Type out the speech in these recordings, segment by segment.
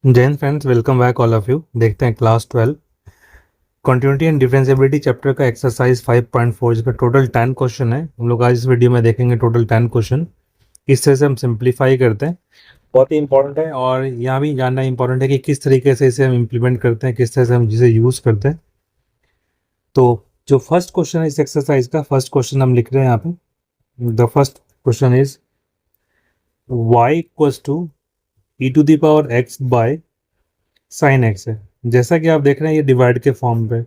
जय Hind friends, welcome back all of you. देखते हैं class 12 continuity and differentiability chapter का एक्सरसाइज 5.4 जिसका टोटल 10 क्वेश्चन है। हम लोग आज इस वीडियो में देखेंगे टोटल 10 क्वेश्चन। इस तरह से हम सिंप्लीफाई करते हैं, बहुत ही इंपॉर्टेंट है। और यहाँ भी जानना इंपॉर्टेंट है कि किस तरीके से इसे हम इम्प्लीमेंट करते हैं, किस तरह से हम जिसे यूज़ करते हैं। तो जो फर्स्ट क्वेश्चन है इस एक्सरसाइज का, फर्स्ट क्वेश्चन हम लिख रहे हैं यहाँ पे। The first question is y equals to e to the power x by sine X है। जैसा कि आप देख रहे हैं ये डिवाइड के फॉर्म पे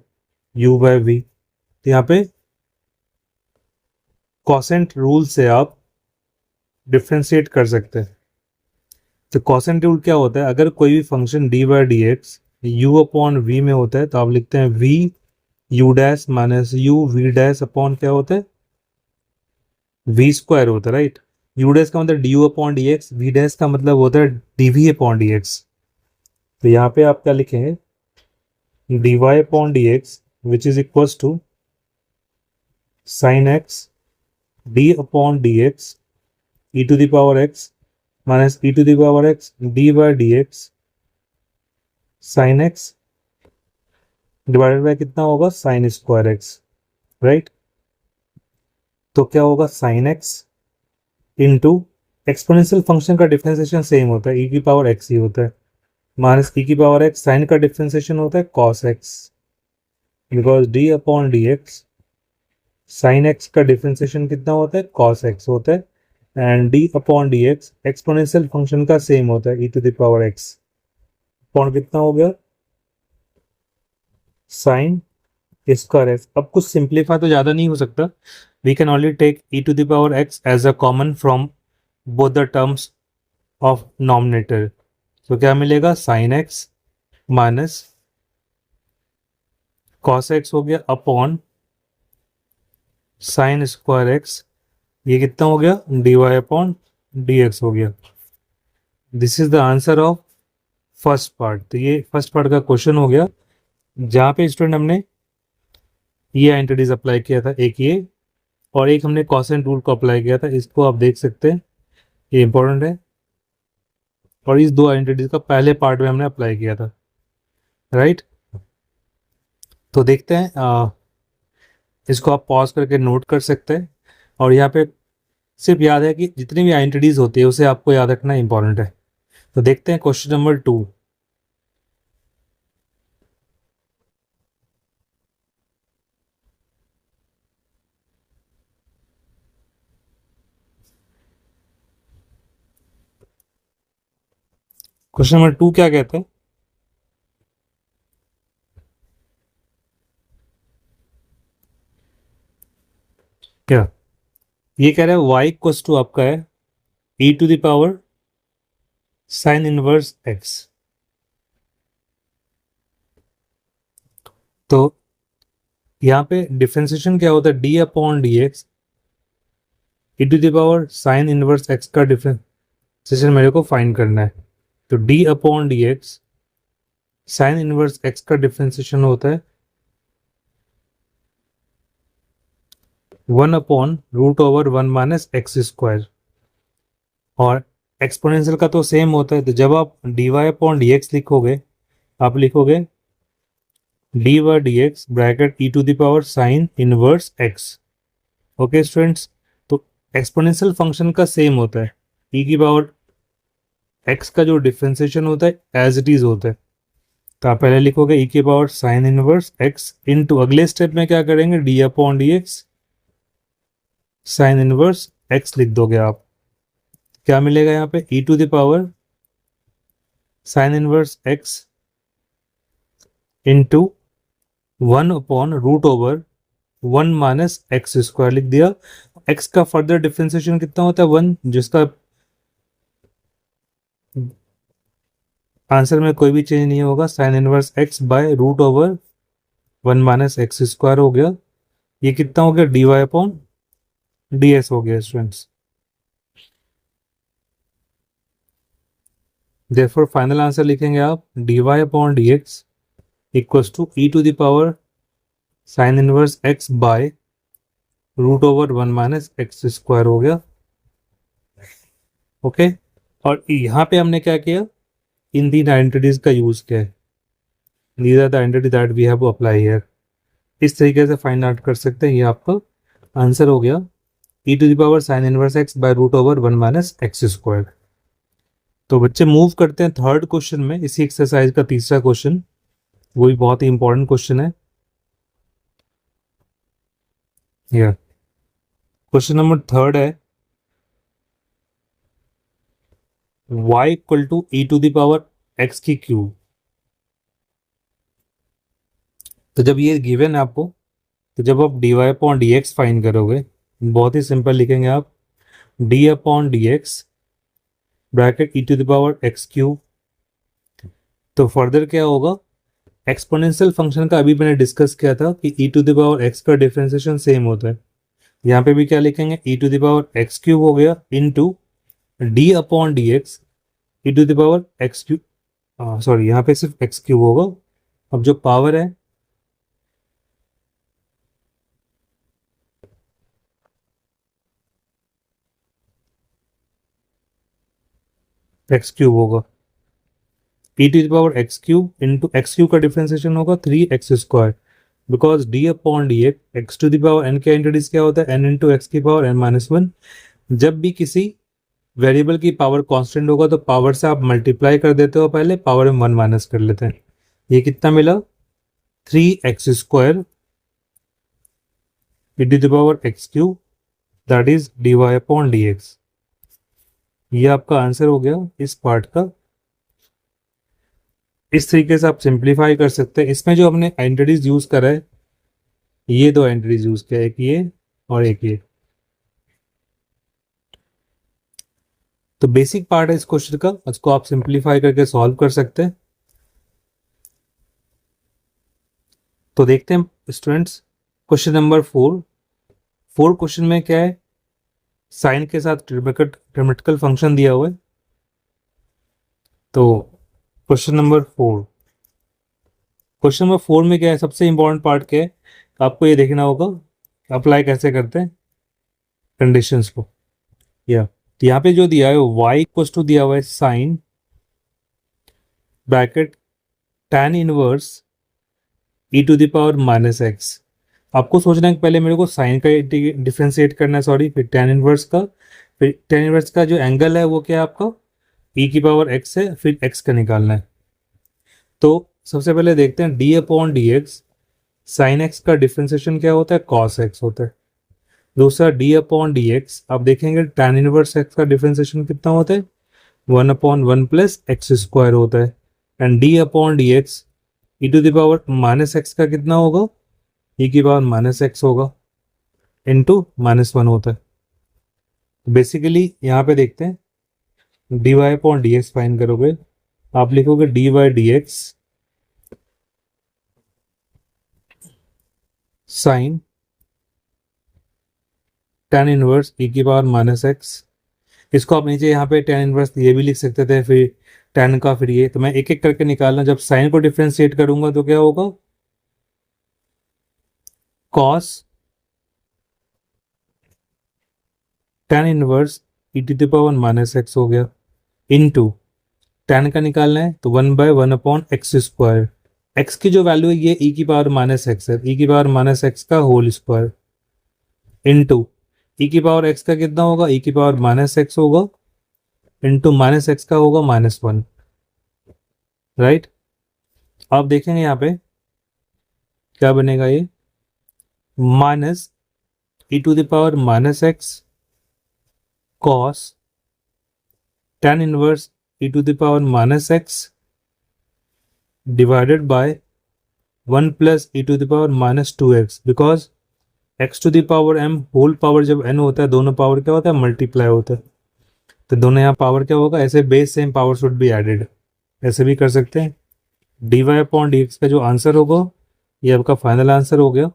u बाय v, तो यहाँ पे कॉसेंट रूल से आप डिफ्रेंशिएट कर सकते हैं। तो कॉसेंट रूल क्या होता है, अगर कोई भी function D by D X U upon V में होता है तो आप लिखते हैं v U dash minus U V dash upon क्या होता है v स्क्वायर होता है, राइट। यू डैश का मतलब D U upon D X, V dash का मतलब होता है D V upon D X. तो यहाँ पे आप क्या लिखेंगे, dy upon D X which is equals to sine X D upon D x E to the power X minus E to the power X D by D x sine X divided by कितना होगा, sine square X, right. तो क्या होगा, sine x into exponential function का differentiation same होता है, ई की power x ही होता है, माइनस ई की पावर एक्स साइन का डिफरेंशिएशन होता है cos x, because d upon D x sine x का डिफरेंशिएशन कितना होता है, कॉस एक्स होता है, and d upon D x exponential function का सेम होता है, e to the power x upon कितना हो गया, साइन स्क्वायर एक्स। अब कुछ सिंप्लीफाई तो ज़्यादा नहीं हो सकता, we can only take E to the power X as a common from both the terms of nominator. तो क्या मिलेगा, sine X minus cos X हो गया अपॉन साइन स्क्वायर एक्स, ये कितना हो गया, D Y upon D X हो गया। This is the answer of first part. तो ये फर्स्ट पार्ट का क्वेश्चन हो गया, जहाँ पे स्टूडेंट हमने ये आइडेंटिटीज अप्लाई किया था, एक ये और एक हमने कॉसेंट रूल को अप्लाई किया था। इसको आप देख सकते हैं, ये इंपॉर्टेंट है। और इस दो आइडेंटिटीज का पहले पार्ट में हमने अप्लाई किया था, राइट। तो देखते हैं, इसको आप पॉज करके नोट कर सकते हैं। और यहाँ पे सिर्फ याद है कि जितनी भी आइडेंटिटीज होती है उसे आपको याद रखना इंपॉर्टेंट है। तो देखते हैं क्वेश्चन नंबर 2। क्वेश्चन नंबर 2 क्या कहते हैं, क्या ये कह रहा है y इक्वल्स टू आपका है e to the power sine inverse x। तो यहाँ पे डिफरेंशिएशन क्या होता है, d upon D x E to the power sine inverse x का डिफरेंशिएशन मेरे को फाइंड करना है। तो d upon D x sine inverse x का डिफरेंशिएशन होता है 1 upon root over 1 minus x square, और एक्सपोनेंशियल का तो सेम होता है। तो जब आप D Y upon D x लिखोगे, आप लिखोगे D Y D X bracket E to the power sine inverse X. Okay students, तो एक्सपोनेंशियल फंक्शन का सेम होता है, ई की पावर एक्स का जो डिफरेंशिएशन होता है एज इट इज होता है। तो आप पहले लिखोगे ई की power sine inverse x into, अगले स्टेप में क्या करेंगे, d upon D x sine inverse x लिख दोगे आप। क्या मिलेगा यहाँ पे, e to the power sine inverse x into 1 upon root over 1 minus x square लिख दिया। एक्स का फर्दर डिफरेंशिएशन कितना होता है, 1, जिसका आंसर में कोई भी चेंज नहीं होगा, sine inverse X by root over 1 minus x square हो गया। ये कितना हो गया, D Y upon D S हो गया स्टूडेंट्स। देयरफॉर फाइनल आंसर लिखेंगे आप D Y upon D X equals to E to the power sine inverse X by root over 1 minus x square हो गया। ओके, और यहाँ पे हमने क्या किया, इन तीन आइडेंटिटीज का यूज क्या है, these are the identity that we have to apply here. इस तरीके से फाइंड आउट कर सकते हैं। ये आपका आंसर हो गया e to the power sine inverse x by root over 1 minus x square. तो बच्चे मूव करते हैं थर्ड क्वेश्चन में, इसी एक्सरसाइज का तीसरा क्वेश्चन, वो भी बहुत ही इंपॉर्टेंट क्वेश्चन है। क्वेश्चन नंबर थर्ड है y equal to E to the power x की क्यूब। तो जब ये गिवन है आपको, तो जब आप dy अपॉन dx फाइंड करोगे, बहुत ही सिंपल लिखेंगे आप d upon dx bracket E to the power x cube. तो फर्दर क्या होगा, एक्सपोनेंशियल फंक्शन का अभी मैंने डिस्कस किया था कि e to the power x का डिफरेंशिएशन सेम होता है। यहाँ पे भी क्या लिखेंगे, e to the power x cube हो गया into d upon D x E to the power x cube, sorry यहाँ पे सिर्फ एक्स क्यूब होगा। अब जो पावर है एक्स क्यूब होगा, e to the power x cube into x cube का डिफरेंशिएशन होगा 3x square, because d upon D x to the power n के एंटिटीज क्या होता है, एन इंटू एक्स की पावर एन माइनस वन। जब भी किसी वेरिएबल की पावर कांस्टेंट होगा तो पावर से आप मल्टीप्लाई कर देते हो, पहले पावर में 1 माइनस कर लेते हैं। ये कितना मिला, 3x square E to the power x cube that is D Y upon D X. ये आपका आंसर हो गया इस पार्ट का। इस तरीके से आप सिंप्लीफाई कर सकते हैं। इसमें जो हमने एंटिटीज यूज करा है, ये दो एंटिटीज यूज किया, एक ये और एक ये। तो बेसिक पार्ट है इस क्वेश्चन का, उसको आप सिंप्लीफाई करके सॉल्व कर सकते हैं। तो देखते हैं स्टूडेंट्स क्वेश्चन नंबर 4। क्वेश्चन में क्या है, साइन के साथ ट्रिमेटिकल फंक्शन दिया हुआ है। तो क्वेश्चन नंबर 4 में क्या है, सबसे इंपॉर्टेंट पार्ट क्या है, आपको ये देखना होगा अप्लाई कैसे करते हैं कंडीशंस को। तो यहाँ पे जो दिया है y इक्वल टू दिया हुआ है sine bracket tan inverse e to the power minus x. आपको सोचना है कि पहले मेरे को साइन का डिफरेंशिएट करना है, सॉरी, फिर tan इनवर्स का, फिर tan इनवर्स का जो एंगल है वो क्या है आपका e की पावर x है, फिर x का निकालना है। तो सबसे पहले देखते हैं d upon D x, sine x का डिफरेंशिएशन क्या होता है, cos x होता है। दूसरा d अपॉन डी एक्स, आप देखेंगे tan इनवर्स x का डिफरेंशिएशन कितना होता है, 1 अपॉन 1 प्लस एक्स स्क्वायर होता है। And d upon D x E to the power minus x का कितना होगा, e की पावर माइनस एक्स होगा इंटू माइनस वन होता है। बेसिकली यहाँ पे देखते हैं dy upon D x find करोगे, आप लिखोगे dy d x sine tan inverse e की पावर माइनस एक्स। इसको आप नीचे यहाँ पे tan इनवर्स ये भी लिख सकते थे, फिर tan का, फिर ये। तो मैं एक एक करके निकालना, जब साइन को डिफरेंशिएट करूंगा तो क्या होगा, cos tan inverse e to the power minus x हो गया इनटू tan का निकालना है तो 1/1 अपॉन एक्स स्क्वायर। x की जो वैल्यू है ये e की पावर माइनस एक्स है, e की पावर माइनस एक्स का होल स्क्वायर इनटू e की पावर x का कितना होगा, e की पावर माइनस एक्स होगा इंटू माइनस एक्स का होगा माइनस वन, राइट। आप देखेंगे यहाँ पे क्या बनेगा, ये minus e to the power minus x cos tan inverse e to the power minus x divided by 1 plus e to the power minus two x, because x to the power m whole power जब n होता है, दोनों power क्या होता है, multiply होता है। तो दोनों यहाँ पावर क्या होगा, ऐसे base same power should be added, ऐसे भी कर सकते हैं। dy अपॉन डी एक्स का जो आंसर होगा ये आपका फाइनल आंसर हो गया।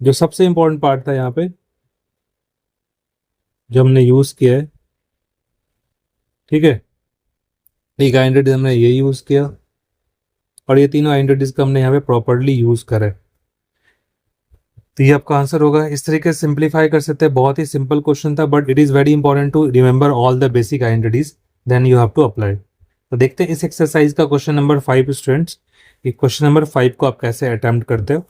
जो सबसे इंपॉर्टेंट पार्ट था यहाँ पे जो हमने यूज किया है, ठीक है, एक आइडेंटिटी हमने ये यूज किया और ये तीनों आइडेंटिटीज का हमने यहाँ पे प्रॉपरली यूज करा है। तो ये आपका आंसर होगा। इस तरीके से सिंप्लीफाई कर सकते हैं। बहुत ही सिंपल क्वेश्चन था, but it is very important to remember all the basic identities then you have to apply. तो देखते हैं इस एक्सरसाइज का क्वेश्चन नंबर 5 स्टूडेंट्स, ये क्वेश्चन नंबर 5 को आप कैसे अटेम्प्ट करते हो।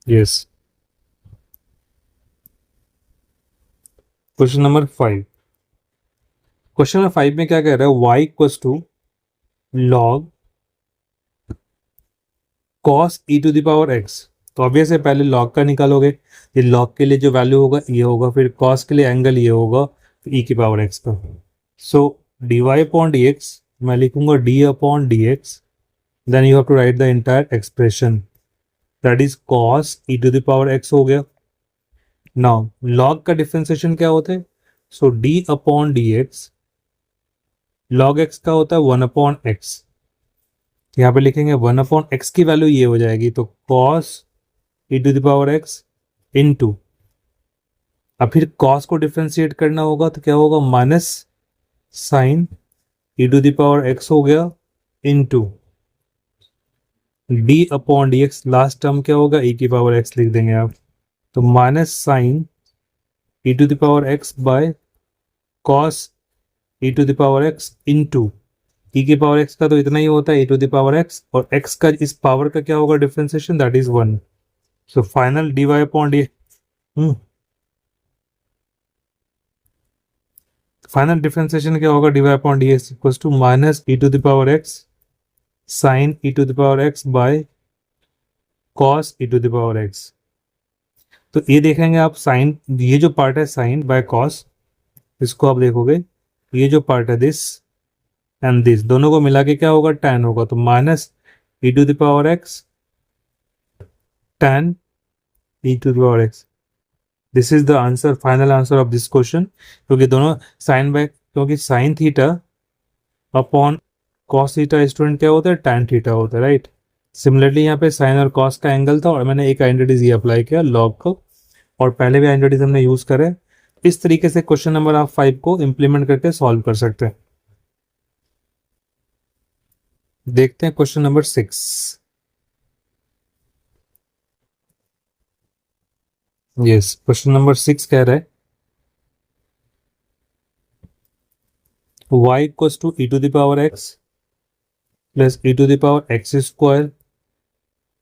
Yes, question number 5। Question number 5 में क्या कह रहा है, y equals to log cos e to the power x। तो ऑब्वियस है पहले log का निकालोगे, ये log के लिए जो वैल्यू होगा ये होगा, फिर cos के लिए एंगल ये होगा, तो e की पावर x का। सो dy अपॉन dx मैं लिखूंगा d upon dx, then you have to write the entire expression, that is cos e to the power x हो गया। नाउ log का डिफरेंशिएशन क्या होता है, सो d upon dx log x का होता है 1 अपॉन x, यहाँ पे लिखेंगे 1 अपॉन x की वैल्यू ये हो जाएगी, तो cos e to the power x into, अब फिर cos को डिफरेंशिएट करना होगा तो क्या होगा, minus sine e to the power x हो गया into d upon dx, last term क्या होगा, e की पावर x लिख देंगे आप, तो minus sine e to the power x by cos e to the power x into e की पावर x का तो इतना ही होता है e to the power x, और x का इस पावर का क्या होगा differentiation, that is 1। So final dy upon d final differentiation क्या होगा, dy upon dx equals to minus e to the power x sine e to the power x by cos e to the power x। तो ये देखेंगे आप sign, ये जो part है sign bye cos, इसको आप देखोगे ये जो पार्ट है दिस एंड दिस, दोनों को मिला के क्या होगा, tan होगा, तो minus e to the power x tan e to the power x। This is the answer, final answer of this question, क्योंकि दोनों साइन बाय, क्योंकि sine theta upon cos theta student क्या होता है, टैन थीटा होता है, right. Similarly यहाँ पे साइन और कॉस का एंगल था और मैंने एक आइडेंटिटीज ये अप्लाई किया लॉग को, और पहले भी आइडेंटिटीज हमने यूज करे। इस तरीके से क्वेश्चन नंबर आप 5 को इंप्लीमेंट करके सॉल्व कर सकते हैं। देखते हैं question number 6। Yes, question number 6 कह रहा है y equals to e to the power x plus e to the power x square,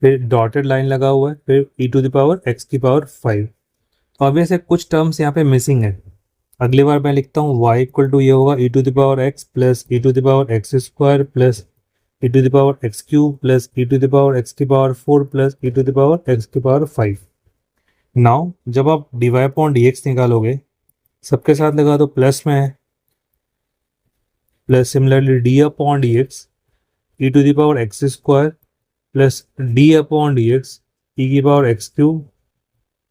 फिर डॉटेड लाइन लगा हुआ है, फिर e to the power x की पावर 5। ऑब्वियस है कुछ टर्म्स यहाँ पे मिसिंग है, अगली बार मैं लिखता हूँ y इक्वल टू ये होगा e to the power x plus e to the power x square plus e to the power x cube plus e to the power x की power 4 plus e to the power x की power 5। Now जब आप dy upon dx निकालोगे, सबके साथ लगा दो, plus में है, plus similarly d upon dx e to the power x square plus d upon dx e की power x cube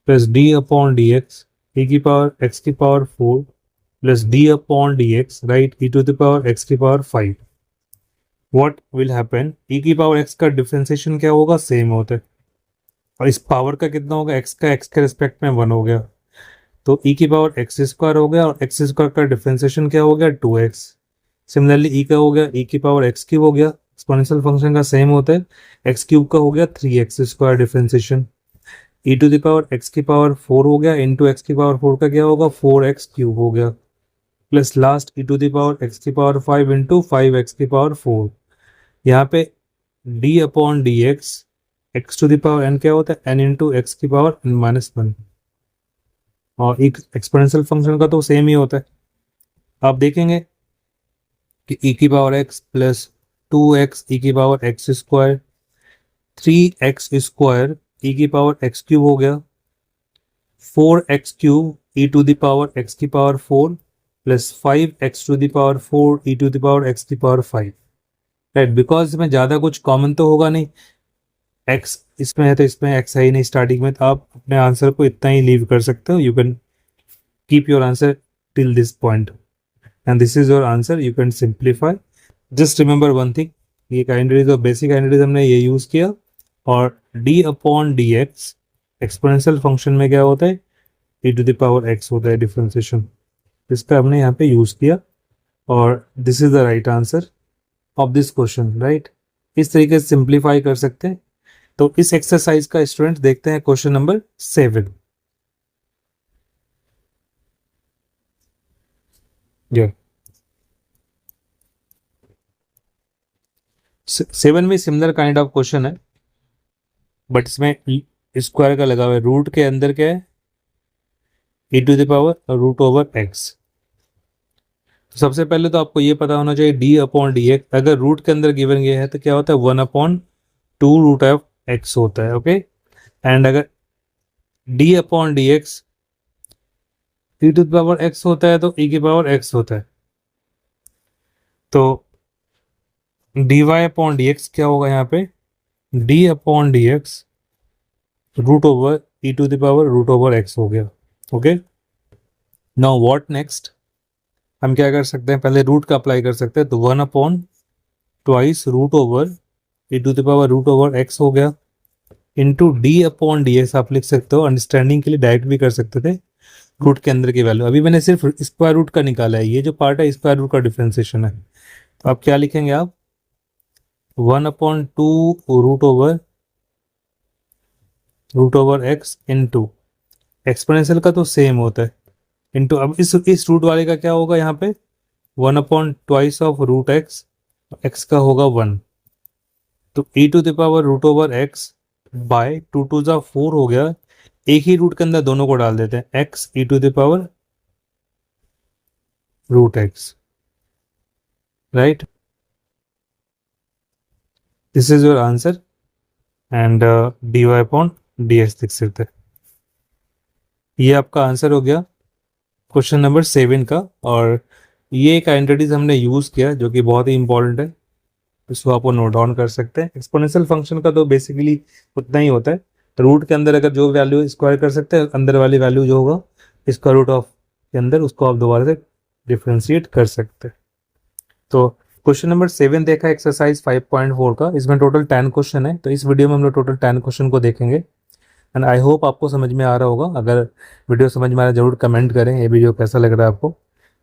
plus d upon dx e की पावर x की power 4 plus d upon dx right e to the power x की power 5। What will happen, e की power x का differentiation क्या होगा, same होता है, और इस पावर का कितना होगा, x का x के रिस्पेक्ट में 1 हो गया, तो e की पावर x स्क्वायर हो गया, और x स्क्वायर का डिफरेंशिएशन क्या हो गया, 2x। सिमिलरली e का हो गया e की पावर x क्यूब हो गया, एक्सपोनेंशियल फंक्शन का सेम होता है, x क्यूब का हो गया 3x square differentiation, e to the power x की पावर 4 हो गया, इंटू x की पावर 4 का क्या होगा, 4x क्यूब हो गया, plus last e to the power x की पावर 5 इंटू 5x की पावर 4। यहाँ पे d upon D x to the power n क्या होता है, n इंटू एक्स की पावर n माइनस 1, और एक्सपोनेंशियल फंक्शन का तो सेम ही होता है। आप देखेंगे कि e की power x plus 2x e की power x square 3x square e की पावर x क्यूब हो गया, 4x cube e to the power x की power 4 plus 5x to the power 4 e to the power x की power 5, right. Because इसमें ज़्यादा कुछ common तो होगा नहीं, x इसमें है तो इसमें x है ही नहीं स्टार्टिंग में, तो आप अपने आंसर को इतना ही लीव कर सकते हो। You can keep your answer till this point and this is your answer, you can simplify. Just remember one thing, ये आइडेंटिटीज और बेसिक आइडेंटिटीज हमने ये यूज़ किया, और d upon D x exponential function में क्या होता है, e to the power x होता है डिफरेंशिएशन, इसका हमने यहाँ पे यूज़ किया, और this is the right answer of this question, right. इस तरीके से सिंप्लीफाई कर सकते हैं। तो इस एक्सरसाइज का स्टूडेंट देखते हैं क्वेश्चन नंबर 7। Yeah. 7 में सिमिलर काइंड ऑफ क्वेश्चन है, बट इसमें स्क्वायर का लगा हुआ है। रूट के अंदर क्या है, e to the power root over x. सबसे पहले तो आपको ये पता होना चाहिए डी अपॉन डी एक्स, अगर रूट के अंदर गिवन गया है तो क्या होता है, 1/2 रूट ऑफ एक्स होता है। ओके, एंड अगर d upon D x E to the power x होता है तो ई की पावर एक्स होता है, तो d Y upon D x क्या होगा यहाँ पे, d upon D x root over e to the power root over x हो गया। ओके, नाउ व्हाट नेक्स्ट, हम क्या कर सकते हैं, पहले रूट का अप्लाई कर सकते हैं, तो 1/2 root over e to the power root over x हो गया, into d upon D x आप लिख सकते हो, अंडरस्टैंडिंग के लिए डायरेक्ट भी कर सकते थे, रूट के अंदर की वैल्यू। अभी मैंने सिर्फ स्क्वायर रूट का निकाला है, ये जो पार्ट है स्क्वायर रूट का डिफरेंशिएशन है, तो आप क्या लिखेंगे, आप 1/2 root over x into exponential का तो सेम होता है, इंटू अब इस रूट वाले का क्या होगा यहाँ पे, 1/2 ऑफ रूट एक्स, एक्स का होगा 1, तो e to the power root over x by 2 2 4 हो गया, एक ही रूट के अंदर दोनों को डाल देते हैं, x E to the power root x, right, this is your answer, and d Y upon D x लिख सकते हैं। ये आपका आंसर हो गया क्वेश्चन नंबर 7 का, और ये एक आइडेंटिटीज हमने यूज किया जो कि बहुत ही इंपॉर्टेंट है, इसको आपको नोट डाउन कर सकते हैं। एक्सपोनेंशियल फंक्शन का तो बेसिकली उतना ही होता है, रूट के अंदर अगर जो वैल्यू स्क्वायर कर सकते हैं, अंदर वाली वैल्यू जो होगा स्क्वायर रूट ऑफ के अंदर, उसको आप दोबारा से डिफ्रेंशिएट कर सकते हैं। तो क्वेश्चन नंबर 7 देखा एक्सरसाइज 5.4 का, इसमें टोटल 10 क्वेश्चन है, तो इस वीडियो में हम लोग टोटल 10 क्वेश्चन को देखेंगे, एंड आई होप आपको समझ में आ रहा होगा। अगर वीडियो समझ में आ रहा है जरूर कमेंट करें ये वीडियो कैसा लग रहा है आपको,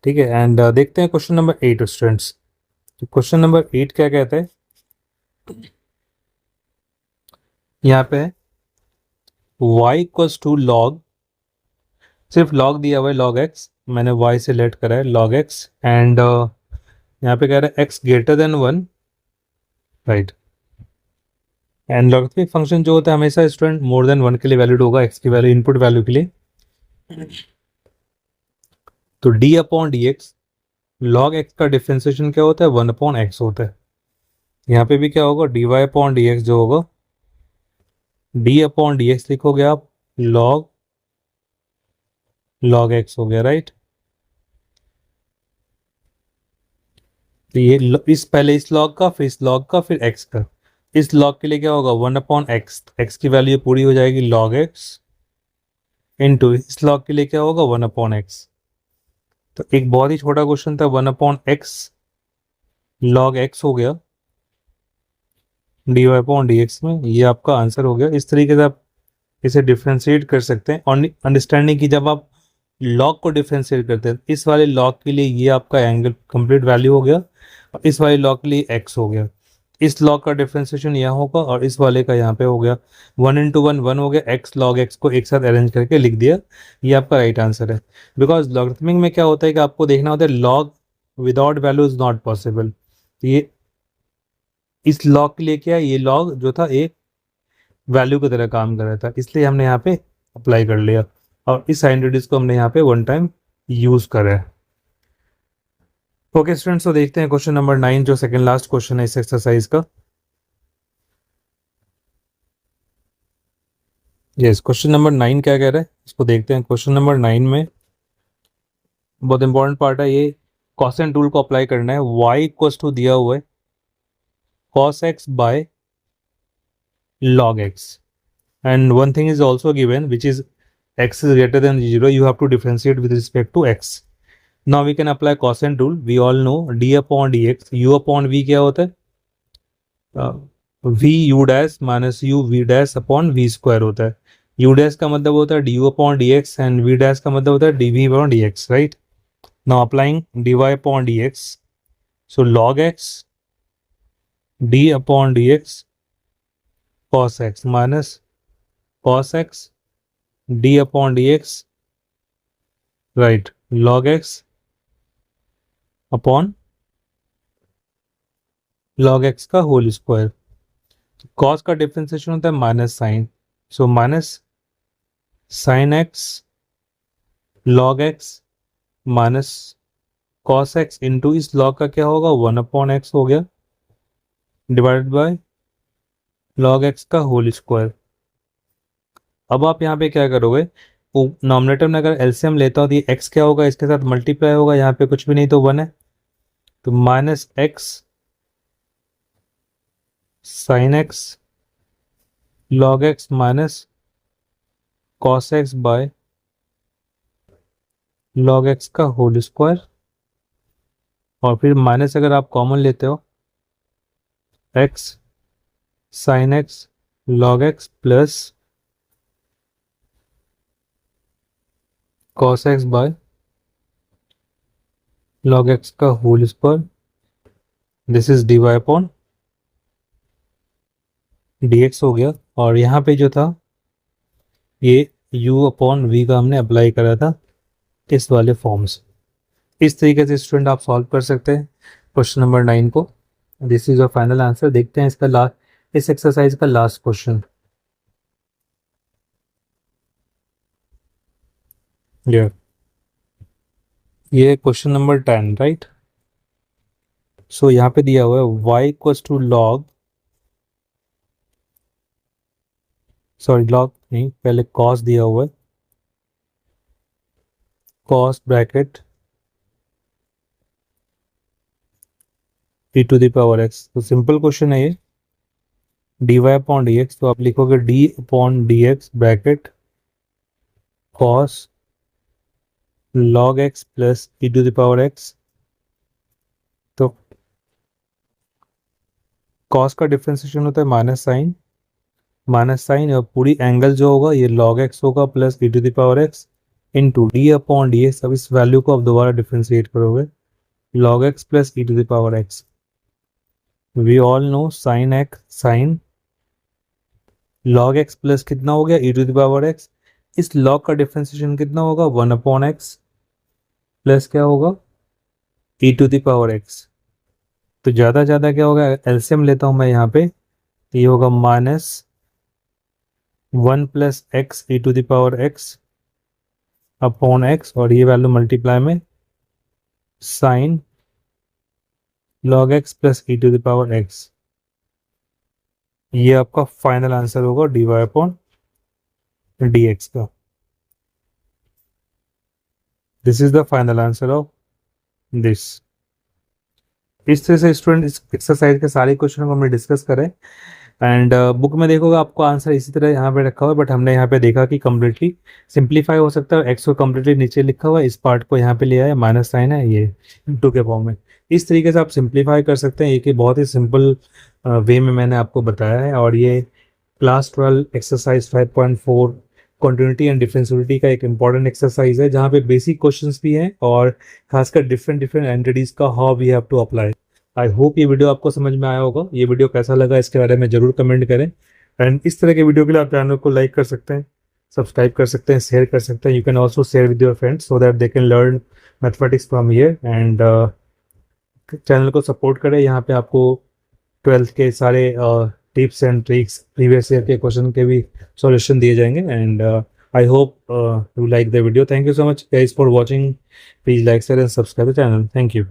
ठीक है। एंड देखते हैं question number 8 students. Question number 8 क्या कहता है, यहाँ पे है y इक्वल्स टू लॉग, सिर्फ लॉग दिया हुआ है लॉग एक्स, मैंने y से लेट करा है लॉग एक्स, एंड यहाँ पे कह रहा है x greater than 1, right, and logarithmic function जो होता है हमेशा स्टूडेंट मोर देन 1 के लिए वैलिड होगा, x की वैल्यू इनपुट वैल्यू के लिए, तो d upon D x, log x का डिफ्रेंसिएशन क्या होता है, 1/x होता है। यहाँ पे भी क्या होगा, d Y upon D x जो होगा, d अपॉन डी एक्स लिखोगे आप लॉग एक्स हो गया, राइट। तो ये पहले इस लॉग का, फिर इस लॉग का, फिर x का, इस लॉग के लिए क्या होगा 1/x, x की वैल्यू पूरी हो जाएगी log x, इंटू इस लॉग के लिए क्या होगा 1/x। तो एक बहुत ही छोटा क्वेश्चन था, 1/x log x हो गया dy अपॉन dx में, ये आपका आंसर हो गया। इस तरीके से आप इसे डिफ्रेंशिएट कर सकते हैं, और अंडरस्टैंडिंग की जब आप लॉग को डिफ्रेंशिएट करते हैं, इस वाले लॉग के लिए ये आपका एंगल कंप्लीट वैल्यू हो गया, और इस वाले लॉग के लिए x हो गया, इस लॉग का डिफ्रेंशिएशन यहाँ होगा, और इस वाले का यहाँ पे हो गया 1 × 1 1 हो गया, x log x को एक साथ अरेंज करके लिख दिया, ये आपका राइट आंसर है। बिकॉज लॉगरिथमिक में क्या होता है कि आपको देखना होता है log without value is not possible, ये इस लॉग के लिए क्या है, ये लॉग जो था एक वैल्यू की तरह काम कर रहा था, इसलिए हमने यहाँ पे अप्लाई कर लिया, और इस आइडेंटिटीज को हमने यहाँ पे 1 टाइम यूज करा है। ओके स्टूडेंट्स, तो देखते हैं क्वेश्चन नंबर 9 जो सेकंड लास्ट क्वेश्चन है इस एक्सरसाइज का। यस, क्वेश्चन नंबर 9 क्या कह रहा है इसको देखते हैं। क्वेश्चन नंबर 9 में बहुत इंपॉर्टेंट पार्ट है, ये कॉसेंट रूल को अप्लाई करना है। y इक्वल्स टू दिया हुआ है cos x बाय log x, and one thing is also given which is x is greater than 0, you have to differentiate with respect to x. Now we can apply cosine rule, we all know d upon dx, u upon v क्या होता है, v u dash minus u v dash upon v square होता है। u dash का मतलब होता है du upon dx, and v dash का मतलब होता है dv upon dx, right? Now applying dy upon dx, so log x d upon dx cos x minus cos x d upon dx, right, log x upon log x का whole square. Cos का differentiation होता है minus sine, so minus sine x log x minus cos x into इस log का क्या होगा 1/x हो गया डिवाइडेड बाय लॉग एक्स का होल स्क्वायर। अब आप यहाँ पे क्या करोगे, नॉमिनेटर में अगर एलसीएम लेता हो तो ये एक्स क्या होगा, इसके साथ मल्टीप्लाई होगा, यहाँ पे कुछ भी नहीं तो 1 है, तो minus x sine x log x minus cos x by log x का होल स्क्वायर। और फिर माइनस अगर आप कॉमन लेते हो x sine x log x plus cos x by log x का whole square, this is dy upon dx हो गया। और यहाँ पे जो था ये u अपॉन v का हमने अप्लाई करा था इस वाले फॉर्म से। इस तरीके से स्टूडेंट आप सॉल्व कर सकते हैं क्वेश्चन नंबर 9 को। This is your final answer. देखते हैं इसका लास्ट, इस एक्सरसाइज का लास्ट क्वेश्चन। ये क्वेश्चन नंबर 10 राइट। सो यहाँ पे दिया हुआ है y equals to log, sorry log नहीं, पहले कॉस दिया हुआ है, cos bracket e to the power x। तो सिंपल क्वेश्चन है ये, dy अपॉन dx, तो आप लिखोगे d upon dx bracket cos log x plus e to the power x। तो कॉस का डिफरेंशिएशन होता है माइनस साइन और पूरी एंगल जो होगा ये लॉग एक्स होगा plus e to the power x into d upon D x. अब इस वैल्यू को आप दोबारा डिफ्रेंशिएट करोगे, log x plus e to the power x। We all know sine x sine log x plus कितना हो गया e to the power x, इस लॉग का डिफ्रेंशिएशन कितना होगा 1/x प्लस क्या होगा e to the power x। तो ज़्यादा क्या होगा, एलसीएम लेता हूँ मैं यहाँ पे, तो ये होगा minus 1 plus x E to the power x upon x, और ये वैल्यू मल्टीप्लाई में sine log x plus e to the power x। ये आपका फाइनल आंसर होगा dy अपॉन dx का। This is the final answer of this. इस तरह से स्टूडेंट इस एक्सरसाइज के सारे क्वेश्चन को हमने डिस्कस करें। एंड बुक में देखोगे आपको आंसर इसी तरह यहाँ पे रखा हुआ है, बट हमने यहाँ पे देखा कि कम्प्लीटली सिंप्लीफाई हो सकता है। एक्स को कम्प्लीटली नीचे लिखा हुआ है, इस पार्ट को यहाँ पे लिया है, माइनस साइन है, ये इंटू के फॉर्म में। इस तरीके से आप सिंप्लीफाई कर सकते हैं, ये कि बहुत ही सिंपल वे में मैंने आपको बताया है। और ये क्लास 12 एक्सरसाइज 5.4 कॉन्टिन्यूटी एंड डिफरेंशियलिटी का एक इंपॉर्टेंट एक्सरसाइज है, जहाँ पे बेसिक क्वेश्चंस भी हैं और खासकर डिफरेंट एंटिटीज का how we have to apply. I hope ये वीडियो आपको समझ में आया होगा। ये वीडियो कैसा लगा इसके बारे में जरूर कमेंट करें। एंड इस तरह के वीडियो के लिए आप चैनल को लाइक कर सकते हैं, सब्सक्राइब कर सकते हैं, शेयर कर सकते हैं। You can also share with your friends so that they can learn mathematics from here. And channel को सपोर्ट करें। यहाँ पे आपको 12th के सारे tips and tricks, previous year के क्वेश्चन के भी सॉल्यूशन दिए जाएंगे। And I hope you like the video. Thank you so much guys for watching. Please like share and subscribe the channel. Thank you.